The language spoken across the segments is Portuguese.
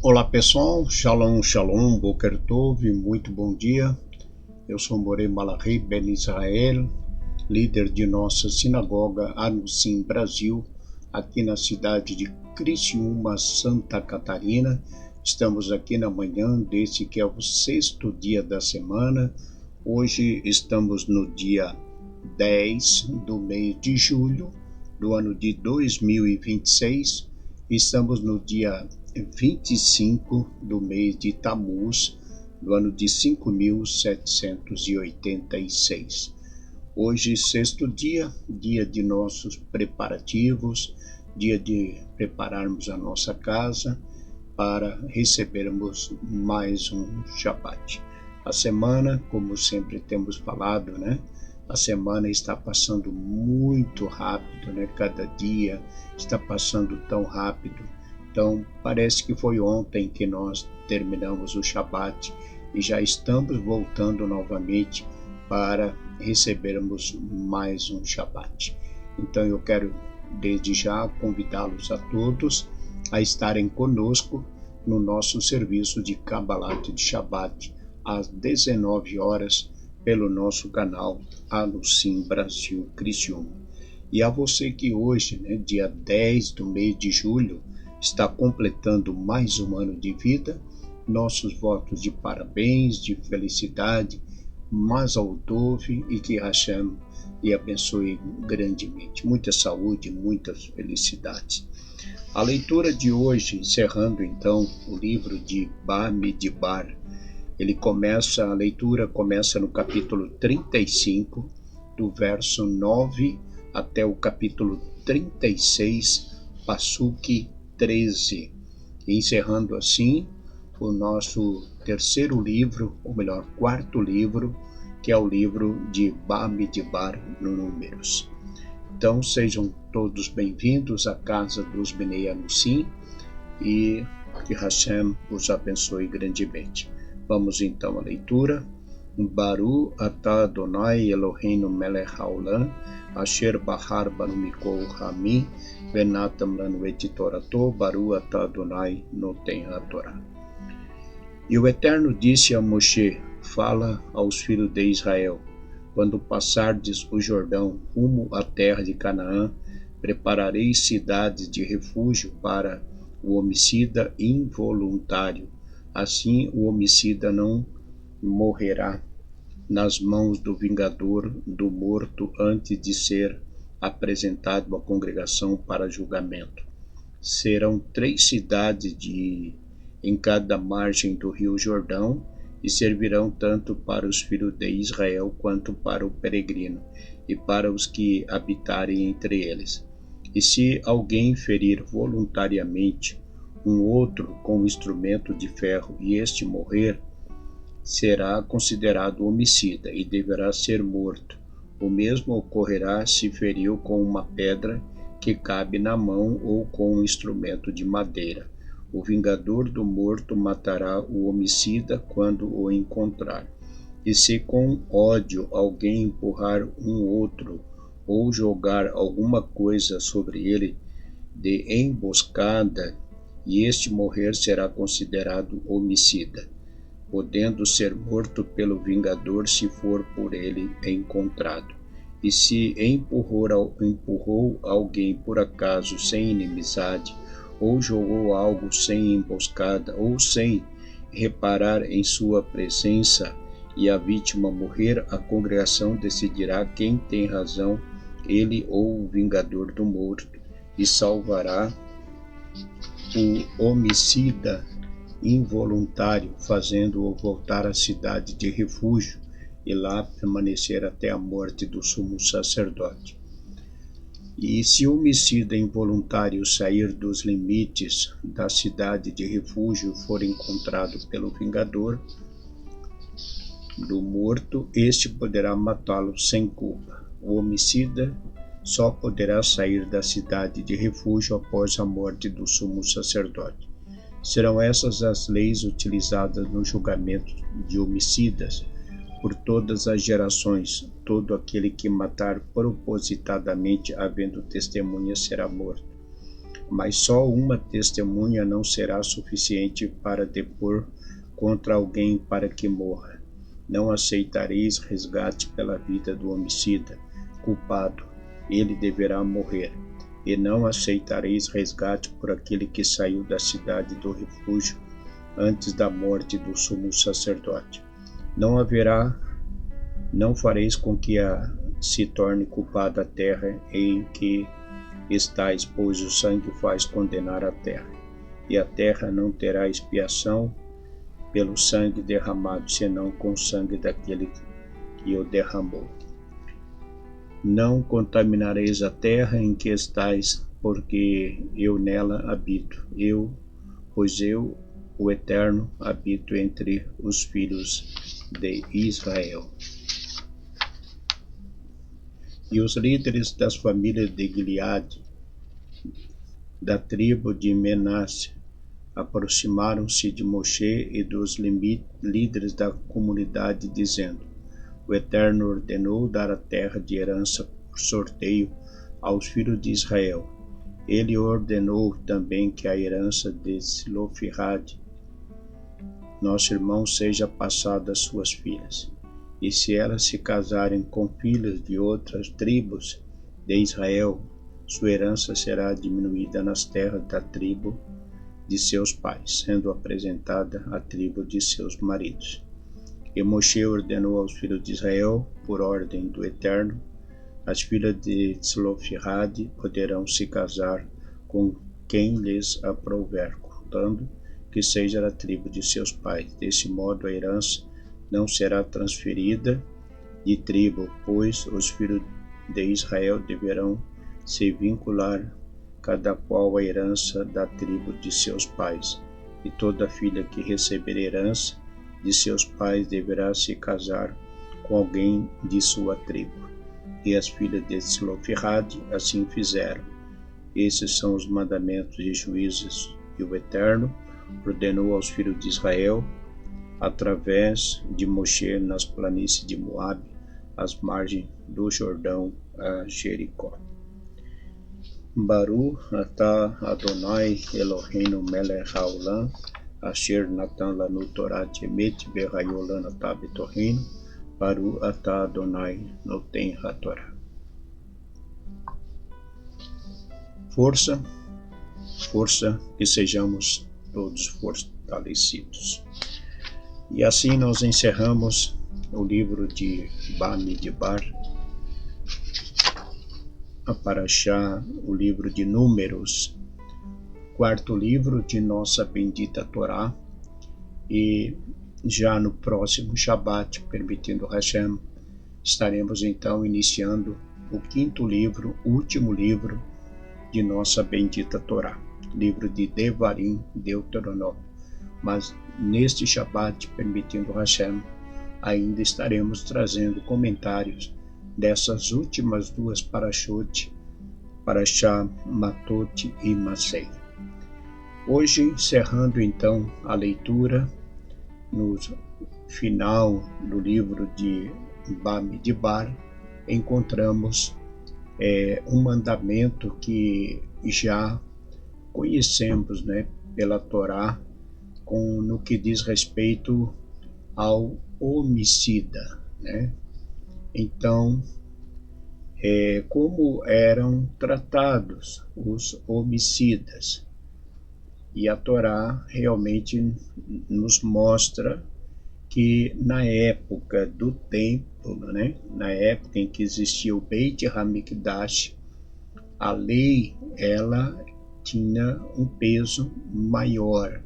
Olá pessoal, Shalom Shalom, Boker Tov, muito bom dia. Eu sou Morei Malachi Ben Israel, líder de nossa sinagoga Anusim Brasil, aqui na cidade de Criciúma, Santa Catarina. Estamos aqui na manhã desse que é o sexto dia da semana. Hoje estamos no dia 10 do mês de julho do ano de 2026. Estamos no dia 25 do mês de Tammuz, do ano de 5786. Hoje, sexto dia, dia de nossos preparativos, dia de prepararmos a nossa casa para recebermos mais um Shabat. A semana, como sempre temos falado, né? A semana está passando muito rápido, né? Cada dia está passando tão rápido. Então, parece que foi ontem que nós terminamos o Shabat e já estamos voltando novamente para recebermos mais um Shabat. Então, eu quero desde já convidá-los a todos a estarem conosco no nosso serviço de Kabbalat de Shabat às 19 horas pelo nosso canal Anusim Brasil Criciúma. E a você que hoje, né, dia 10 do mês de julho, está completando mais um ano de vida, nossos votos de parabéns, de felicidade, Mazal Tov e que Hashem lhe abençoe grandemente. Muita saúde, muitas felicidades. A leitura de hoje, encerrando então o livro de Bamidbar, a leitura começa no capítulo 35, do verso 9 até o capítulo 36, Passuque 13, encerrando assim o nosso terceiro livro, ou melhor, quarto livro, que é o livro de Bamidbar no Números. Então sejam todos bem-vindos à casa dos Bnei Anusim e que Hashem os abençoe grandemente. Vamos então à leitura. Baru atah Adonai Eloheinu melech haolam, asher bahar banu mikol hamim, venatam lanu et torato, Baru atah Adonai noten hatorá. E o Eterno disse a Moshe: fala aos filhos de Israel, quando passardes o Jordão rumo à terra de Canaã, preparareis cidades de refúgio para o homicida involuntário. Assim o homicida não morrerá nas mãos do vingador do morto antes de ser apresentado à congregação para julgamento. Serão 3 cidades em cada margem do rio Jordão, e servirão tanto para os filhos de Israel quanto para o peregrino, e para os que habitarem entre eles. E se alguém ferir voluntariamente um outro com instrumento de ferro e este morrer, será considerado homicida e deverá ser morto. O mesmo ocorrerá se feriu com uma pedra que cabe na mão ou com um instrumento de madeira. O vingador do morto matará o homicida quando o encontrar. E se com ódio alguém empurrar um outro ou jogar alguma coisa sobre ele de emboscada, e este morrer, será considerado homicida, podendo ser morto pelo vingador se for por ele encontrado. E se empurrou alguém por acaso sem inimizade, ou jogou algo sem emboscada, ou sem reparar em sua presença, e a vítima morrer, a congregação decidirá quem tem razão, ele ou o vingador do morto, e salvará o homicida involuntário, fazendo-o voltar à cidade de refúgio e lá permanecer até a morte do sumo sacerdote. E se o homicida involuntário sair dos limites da cidade de refúgio for encontrado pelo vingador do morto, este poderá matá-lo sem culpa. O homicida só poderá sair da cidade de refúgio após a morte do sumo sacerdote. Serão essas as leis utilizadas no julgamento de homicidas por todas as gerações. Todo aquele que matar propositadamente, havendo testemunha, será morto. mas só uma testemunha não será suficiente para depor contra alguém para que morra. Não aceitareis resgate pela vida do homicida culpado, ele deverá morrer. E não aceitareis resgate por aquele que saiu da cidade do refúgio antes da morte do sumo sacerdote. Não fareis com que se torne culpada a terra em que estáis, pois o sangue faz condenar a terra, e a terra não terá expiação pelo sangue derramado, senão com o sangue daquele que o derramou. Não contaminareis a terra em que estáis, porque eu nela habito, pois eu, o Eterno, habito entre os filhos de Israel. E os líderes das famílias de Gileade, da tribo de Menasse, aproximaram-se de Moshe e dos líderes da comunidade, dizendo: O Eterno ordenou dar a terra de herança por sorteio aos filhos de Israel. Ele ordenou também que a herança de Zelofehad, nosso irmão, seja passada às suas filhas. E se elas se casarem com filhas de outras tribos de Israel, sua herança será diminuída nas terras da tribo de seus pais, sendo apresentada à tribo de seus maridos. E Moshe ordenou aos filhos de Israel, por ordem do Eterno: as filhas de Zelofehad poderão se casar com quem lhes aprouver, contando que seja da tribo de seus pais. Desse modo, a herança não será transferida de tribo, pois os filhos de Israel deverão se vincular, cada qual à herança da tribo de seus pais. E toda filha que receber herança de seus pais deverá se casar com alguém de sua tribo. E as filhas de Zelofehad assim fizeram. Esses são os mandamentos e juízos que o Eterno ordenou aos filhos de Israel, através de Moshe, nas planícies de Moabe, às margens do Jordão, a Jericó. Baru atah Adonai Eloheinu melech haolam, asher natan lanu torat emet vehayu lanu betoreinu, Baru atah Adonai noten hatorá. Força, que sejamos todos fortalecidos. E assim nós encerramos o livro de Bamidbar, a Parashá, o livro de Números, quarto livro de nossa bendita Torá, e já no próximo Shabat, permitindo Hashem, estaremos então iniciando o quinto livro, último livro de nossa bendita Torá, livro de Devarim, Deuteronômio. Mas neste Shabat, permitindo Hashem, ainda estaremos trazendo comentários dessas últimas duas Parashot, Parashá Matot e Masei. Hoje, encerrando então a leitura, no final do livro de Bamidbar, encontramos um mandamento que já conhecemos, pela Torá, no que diz respeito ao homicida, Então, como eram tratados os homicidas? E a Torá realmente nos mostra que na época do templo, na época em que existia o Beit HaMikdash, a lei ela tinha um peso maior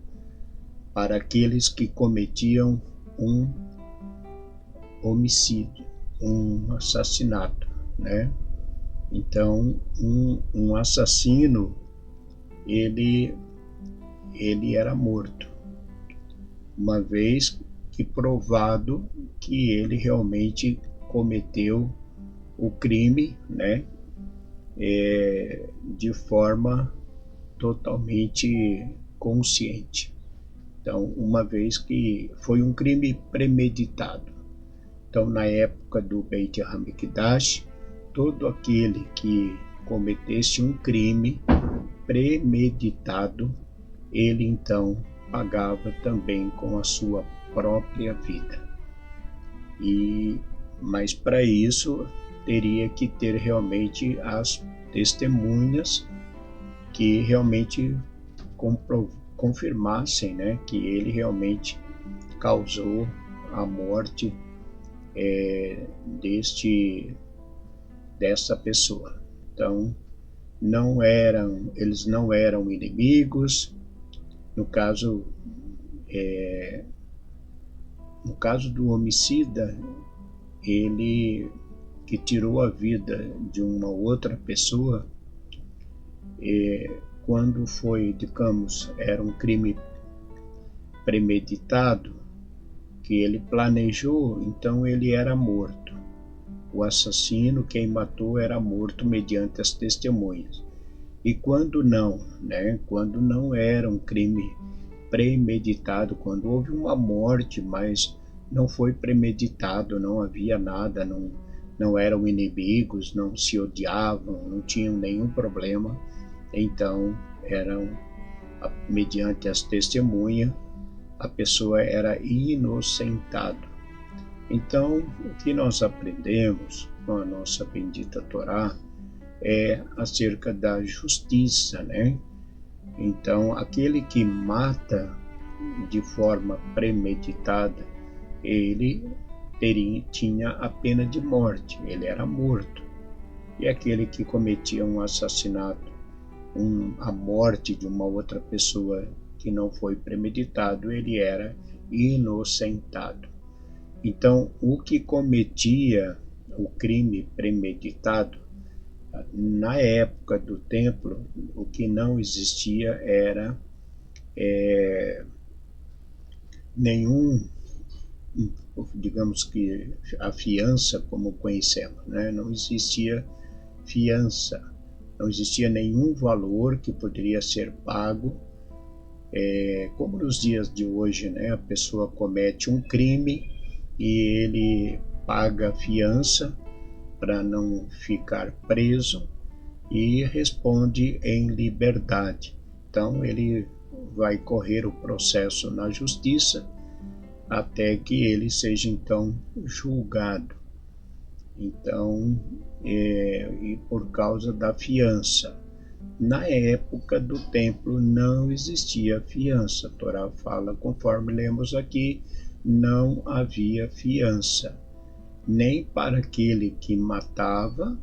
para aqueles que cometiam um homicídio, um assassinato, Então, um assassino, ele era morto, uma vez que provado que ele realmente cometeu o crime, de forma totalmente consciente. Então, uma vez que foi um crime premeditado. Então, na época do Beit HaMikdash, todo aquele que cometesse um crime, premeditado, ele então pagava também com a sua própria vida. Mas para isso teria que ter realmente as testemunhas que realmente confirmassem, né, que ele realmente causou a morte dessa pessoa. Então, eles não eram inimigos. No caso do homicida, ele que tirou a vida de uma outra pessoa, quando foi, digamos, era um crime premeditado, que ele planejou, então ele era morto. O assassino, quem matou, era morto mediante as testemunhas. E quando não, né? Quando não era um crime premeditado, quando houve uma morte, mas não foi premeditado, não havia nada, não eram inimigos, não se odiavam, não tinham nenhum problema, então mediante as testemunhas, a pessoa era inocentada. Então, o que nós aprendemos com a nossa bendita Torá é acerca da justiça, né? Então, aquele que mata de forma premeditada, ele tinha a pena de morte, ele era morto. E aquele que cometia um assassinato, a morte de uma outra pessoa que não foi premeditado, ele era inocentado. Então, o que cometia o crime premeditado, na época do templo, o que não existia era nenhum, digamos que a fiança como conhecemos, né? Não existia fiança, não existia nenhum valor que poderia ser pago, como nos dias de hoje, né? A pessoa comete um crime e ele paga fiança para não ficar preso e responde em liberdade. Então ele vai correr o processo na justiça até que ele seja então julgado. Então, e por causa da fiança. Na época do templo não existia fiança. A Torá fala, conforme lemos aqui, não havia fiança, nem para aquele que matava,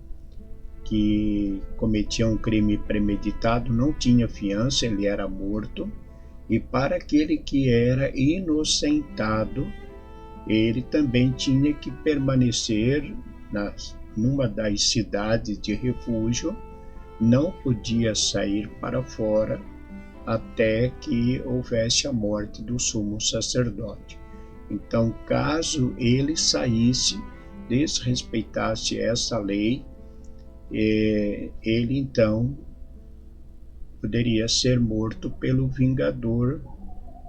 que cometia um crime premeditado, não tinha fiança, ele era morto, e para aquele que era inocentado, ele também tinha que permanecer numa das cidades de refúgio, não podia sair para fora até que houvesse a morte do sumo sacerdote. Então, caso ele saísse, desrespeitasse essa lei, ele então poderia ser morto pelo vingador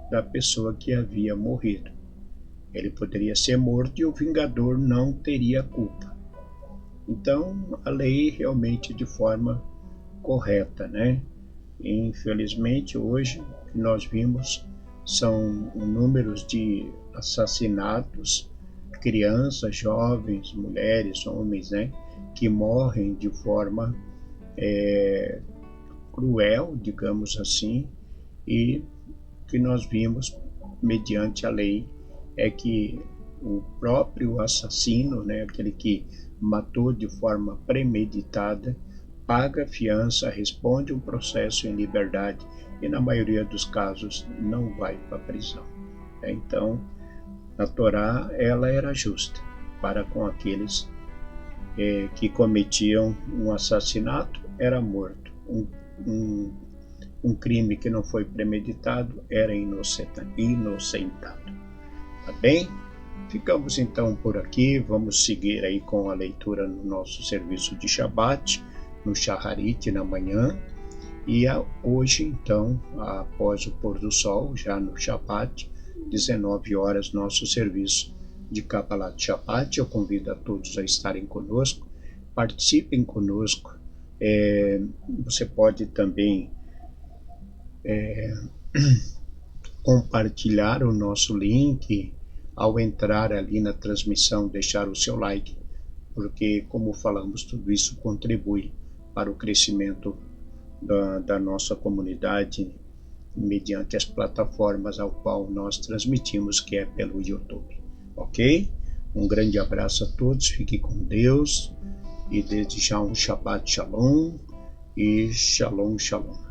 da pessoa que havia morrido. Ele poderia ser morto e o vingador não teria culpa. Então, a lei realmente de forma correta, né? Infelizmente, hoje, o que nós vimos são números de assassinatos, crianças, jovens, mulheres, homens, né? Que morrem de forma cruel, digamos assim, e que nós vimos mediante a lei é que o próprio assassino, né, aquele que matou de forma premeditada, paga fiança, responde um processo em liberdade e na maioria dos casos não vai para a prisão. Então, a Torá ela era justa para com aqueles que cometiam um assassinato, era morto. Um crime que não foi premeditado era inocentado. Tá bem? Ficamos então por aqui, vamos seguir aí com a leitura no nosso serviço de Shabat, no Shaharit na manhã, e hoje então, após o pôr do sol, já no Shabat, 19 horas, nosso serviço de Kabbalat Shabbat. Eu convido a todos a estarem conosco, participem conosco. Você pode também compartilhar o nosso link, ao entrar ali na transmissão, deixar o seu like, porque, como falamos, tudo isso contribui para o crescimento da nossa comunidade mediante as plataformas ao qual nós transmitimos, que é pelo YouTube, ok? Um grande abraço a todos, fique com Deus e desde já um Shabbat Shalom e Shalom Shalom.